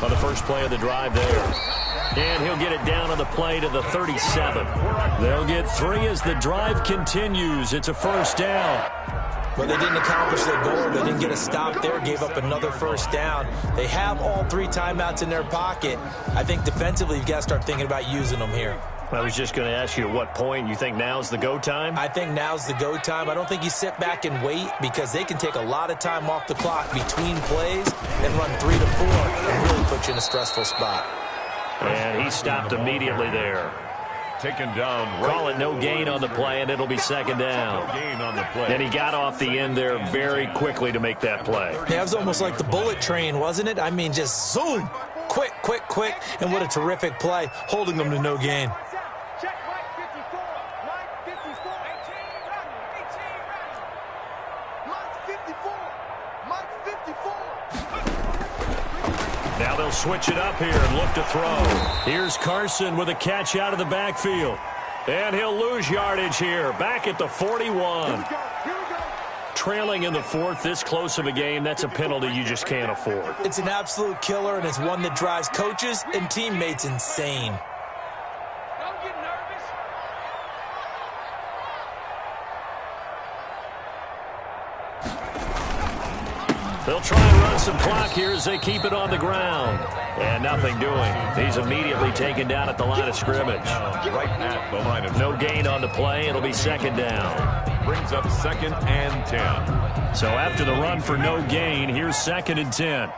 on the first play of the drive there. And he'll get it down on the play to the 37. They'll get 3 as the drive continues. It's a first down. Well, they didn't accomplish their goal. They didn't get a stop there, gave up another first down. They have all 3 timeouts in their pocket. I think defensively you've got to start thinking about using them here. I was just going to ask you at what point you think now's the go time? I think now's the go time. I don't think you sit back and wait because they can take a lot of time off the clock between plays and run 3 to 4 and really put you in a stressful spot. And he stopped immediately there. Taken down. Call it no gain on the play, and it'll be second down. No gain on the play. And he got off the end there very quickly to make that play. Yeah, it was almost like the bullet train, wasn't it? I mean, just zoom. Quick, quick, quick. And what a terrific play, holding them to no gain. Now they'll switch it up here and look to throw. Here's Carson with a catch out of the backfield. And he'll lose yardage here, back at the 41. Trailing in the 4th, this close of a game, that's a penalty you just can't afford. It's an absolute killer, and it's one that drives coaches and teammates insane. They'll try and run some clock here as they keep it on the ground. And nothing doing. He's immediately taken down at the line of scrimmage. Right at the line of no gain on the play. It'll be second down. Brings up 2nd and 10. So after the run for no gain, here's 2nd and 10.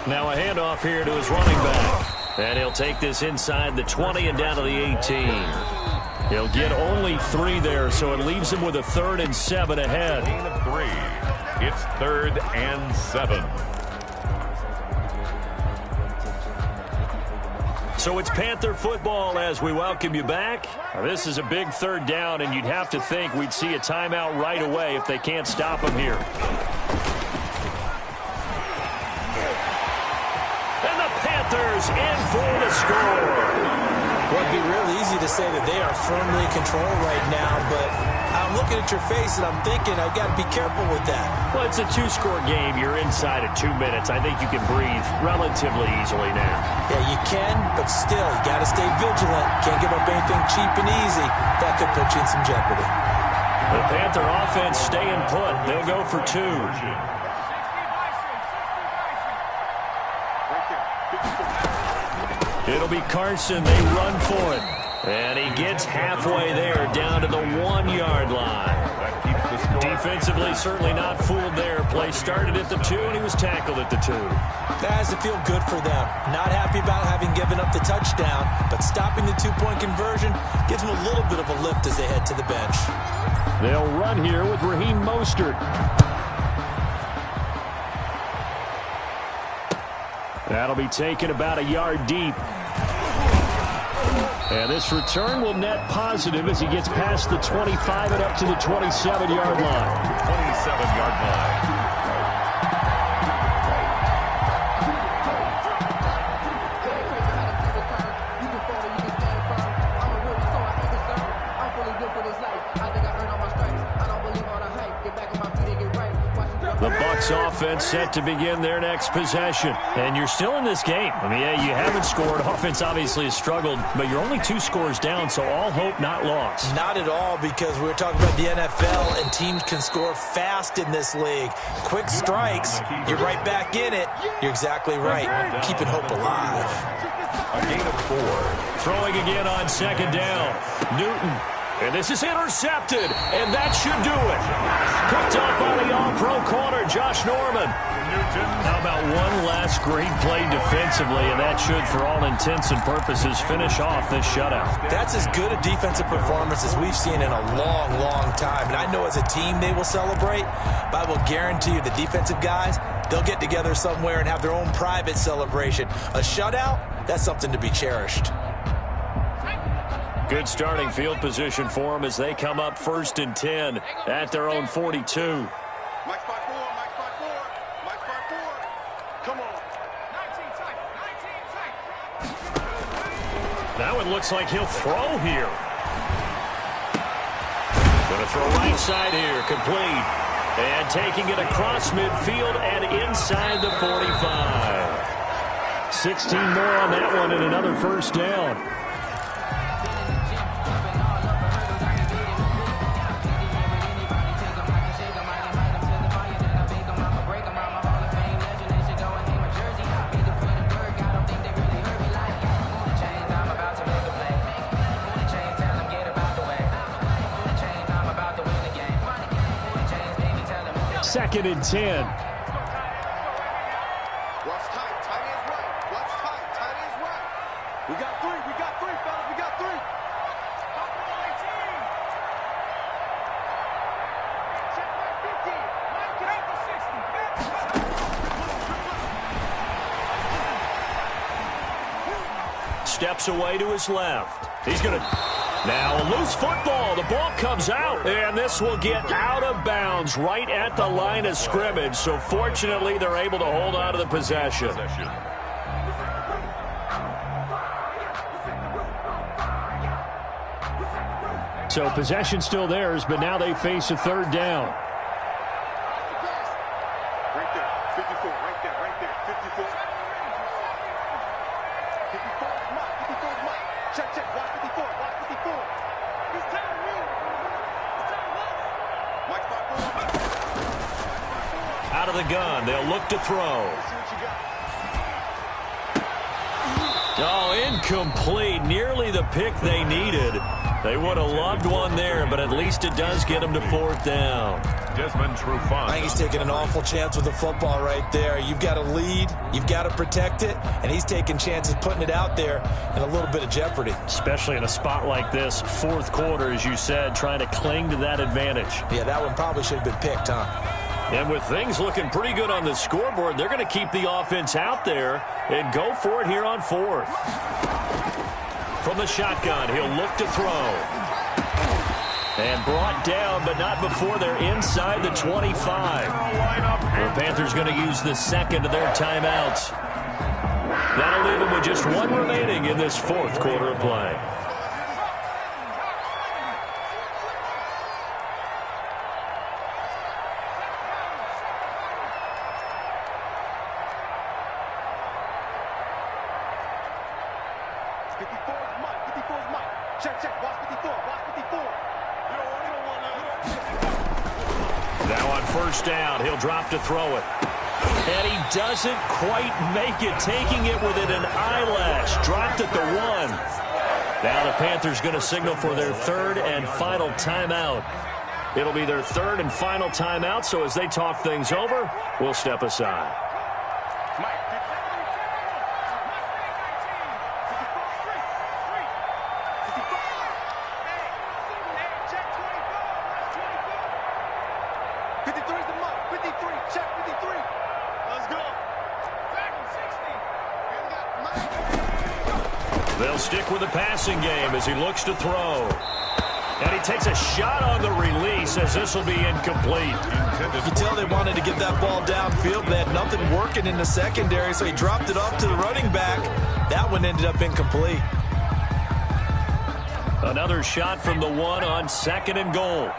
Now a handoff here to his running back. And he'll take this inside the 20 and down to the 18. He'll get only 3 there, so it leaves him with a 3rd and 7 ahead. Gain of 3. It's 3rd and 7. So it's Panther football as we welcome you back. This is a big 3rd down, and you'd have to think we'd see a timeout right away if they can't stop him here. Panthers in for the score. Well, it'd be real easy to say that they are firmly in control right now, but I'm looking at your face and I'm thinking I've got to be careful with that. Well, it's a 2-score game. You're inside of 2 minutes. I think you can breathe relatively easily now. Yeah, you can, but still, you got to stay vigilant. Can't give up anything cheap and easy. That could put you in some jeopardy. The Panther offense staying put. They'll go for 2. It'll be Carson. They run for it. And he gets halfway there, down to the 1-yard line. Defensively, certainly not fooled there. Play started at the 2, and he was tackled at the 2. That has to feel good for them. Not happy about having given up the touchdown, but stopping the 2-point conversion gives them a little bit of a lift as they head to the bench. They'll run here with Raheem Mostert. That'll be taken about a yard deep. And this return will net positive as he gets past the 25 and up to the 27-yard line. 27-yard line. The Bucs offense set to begin their next possession. And you're still in this game. I mean, yeah, you haven't scored. Offense obviously has struggled, but you're only 2 scores down, so all hope not lost. Not at all, because we're talking about the NFL, and teams can score fast in this league. Quick strikes, you're right back in it. You're exactly right. Keeping hope alive. A gain of 4. Throwing again on second down. Newton. And this is intercepted, and that should do it. Picked up by the all-pro corner, Josh Norman. How about one last great play defensively, and that should, for all intents and purposes, finish off this shutout. That's as good a defensive performance as we've seen in a long, long time. And I know as a team they will celebrate, but I will guarantee you the defensive guys, they'll get together somewhere and have their own private celebration. A shutout, that's something to be cherished. Good starting field position for them as they come up 1st and 10 at their own 42. Mike's 5-4, Mike's 5-4, Mike's 5-4. Come on. Oh, it looks like he'll throw here. Going to throw right side here, complete. And taking it across midfield and inside the 45. 16 more on that one and another first down. Second and 10. Watch tight. Tight is right. Watch tight. Tight is right. We got three, fellas. We got three. Check right 50. Mike, get out to 60. Steps away to his left. He's going to... Now a loose football. The ball comes out, and this will get out of bounds right at the line of scrimmage. So fortunately, they're able to hold on to the possession. So possession still theirs, but now they face a third down. Right there. 54. Right there. 54. 54 is Mike. 54 is Mike. Check. Watch 54. Watch 54. He's telling me. He's telling us. Mike's 5-4. Out of the gun. They'll look to throw. Let's see what you got. Oh, incomplete. Nearly the pick they needed. They would have loved one there, but at least it does get them to fourth down. Desmond Trufant. I think he's taking an awful chance with the football right there. You've got to lead, you've got to protect it, and he's taking chances putting it out there in a little bit of jeopardy. Especially in a spot like this, fourth quarter, as you said, trying to cling to that advantage. Yeah, that one probably should have been picked, huh? And with things looking pretty good on the scoreboard, they're going to keep the offense out there and go for it here on fourth. From the shotgun, he'll look to throw. And brought down, but not before they're inside the 25. The Panthers going to use the second of their timeouts. That'll leave them with just one remaining in this fourth quarter of play. Check. Watch 54. Watch 54. Now on first down, he'll drop to throw it. And he doesn't quite make it, taking it within an eyelash. Dropped at the 1. Now the Panthers going to signal for their third and final timeout. It'll be their third and final timeout, so as they talk things over, we'll step aside. They'll stick with the passing game as he looks to throw. And he takes a shot on the release as this will be incomplete. You can tell they wanted to get that ball downfield. They had nothing working in the secondary, so he dropped it off to the running back. That one ended up incomplete. Another shot from the 1 on second and goal.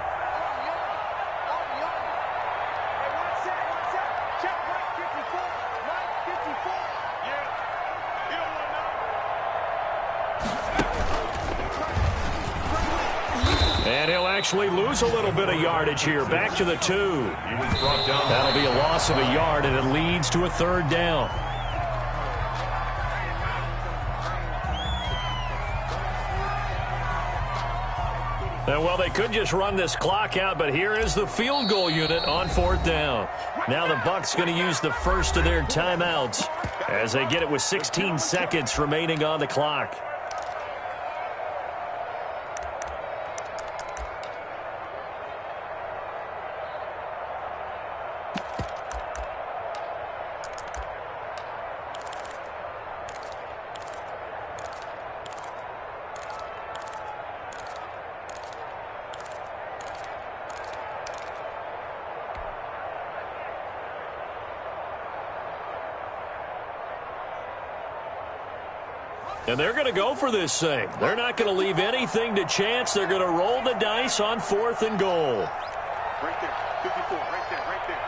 And he'll actually lose a little bit of yardage here. Back to the 2. He was brought down. That'll be a loss of a yard, and it leads to a third down. And well, they could just run this clock out, but here is the field goal unit on fourth down. Now the Bucs going to use the first of their timeouts as they get it with 16 seconds remaining on the clock. And they're going to go for this thing. They're not going to leave anything to chance. They're going to roll the dice on 4th and goal. Right there, 54, right there,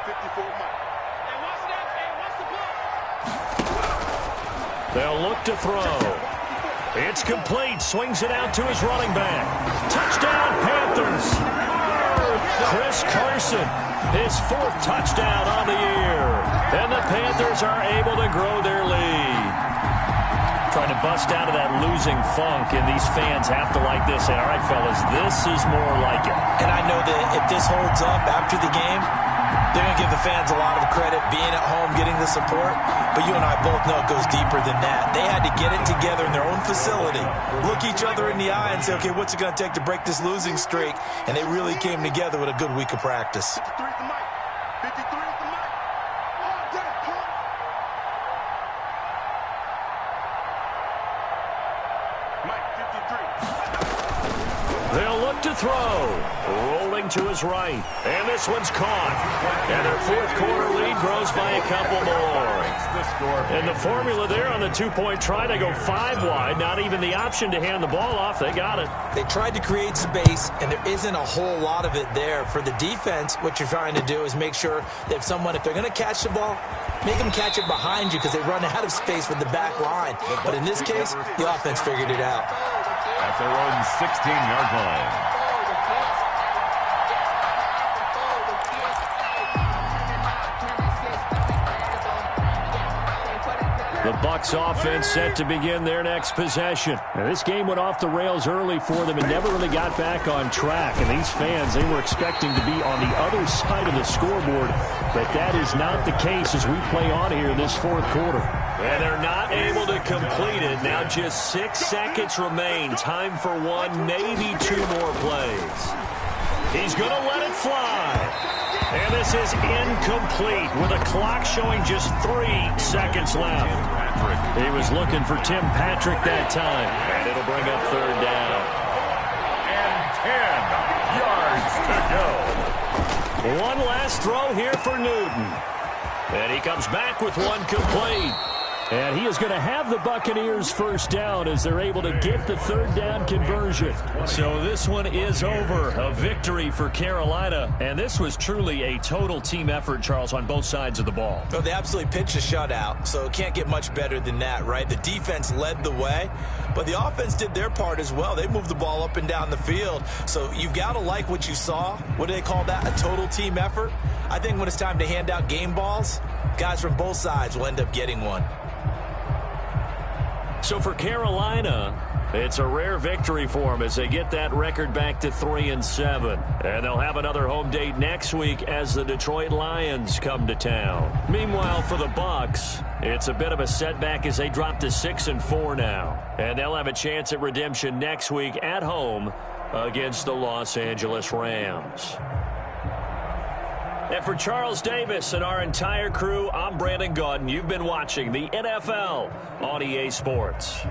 54, Mike. Hey, watch that, hey, watch the block. They'll look to throw. It's complete. Swings it out to his running back. Touchdown, Panthers. Chris Carson, his 4th touchdown on the year. And the Panthers are able to grow their lead. Trying to bust out of that losing funk, and these fans have to like this. Say, all right, fellas, this is more like it. And I know that if this holds up after the game, they're going to give the fans a lot of credit being at home, getting the support. But you and I both know it goes deeper than that. They had to get it together in their own facility, look each other in the eye and say, okay, what's it going to take to break this losing streak? And they really came together with a good week of practice. 53 is the mic. 53 is the mic. All day, punk. Mike, 53. They'll look to throw. Rolling to his right. And this one's caught. And their 4th quarter lead grows by a couple more. And the formula there on the 2-point try, they go 5 wide. Not even the option to hand the ball off. They got it. They tried to create space, and there isn't a whole lot of it there. For the defense, what you're trying to do is make sure that if they're going to catch the ball, make them catch it behind you because they run out of space with the back line. But in this case, the offense figured it out. At their own 16-yard line. The Bucs offense set to begin their next possession. Now, this game went off the rails early for them and never really got back on track. And these fans, they were expecting to be on the other side of the scoreboard. But that is not the case as we play on here in this 4th quarter. And they're not able to complete it. Now just 6 seconds remain. Time for 1, maybe 2 more plays. He's going to let it fly. And this is incomplete with a clock showing just 3 seconds left. He was looking for Tim Patrick that time. And it'll bring up 3rd down. And 10 yards to go. One last throw here for Newton. And he comes back with one complete. And he is going to have the Buccaneers first down as they're able to get the 3rd down conversion. So this one is over. A victory for Carolina. And this was truly a total team effort, Charles, on both sides of the ball. Well, they absolutely pitched a shutout, so it can't get much better than that, right? The defense led the way, but the offense did their part as well. They moved the ball up and down the field. So you've got to like what you saw. What do they call that? A total team effort? I think when it's time to hand out game balls, guys from both sides will end up getting one. So for Carolina, it's a rare victory for them as they get that record back to 3-7. And they'll have another home date next week as the Detroit Lions come to town. Meanwhile, for the Bucs, it's a bit of a setback as they drop to 6-4 now. And they'll have a chance at redemption next week at home against the Los Angeles Rams. And for Charles Davis and our entire crew, I'm Brandon Gaudin. You've been watching the NFL on EA Sports.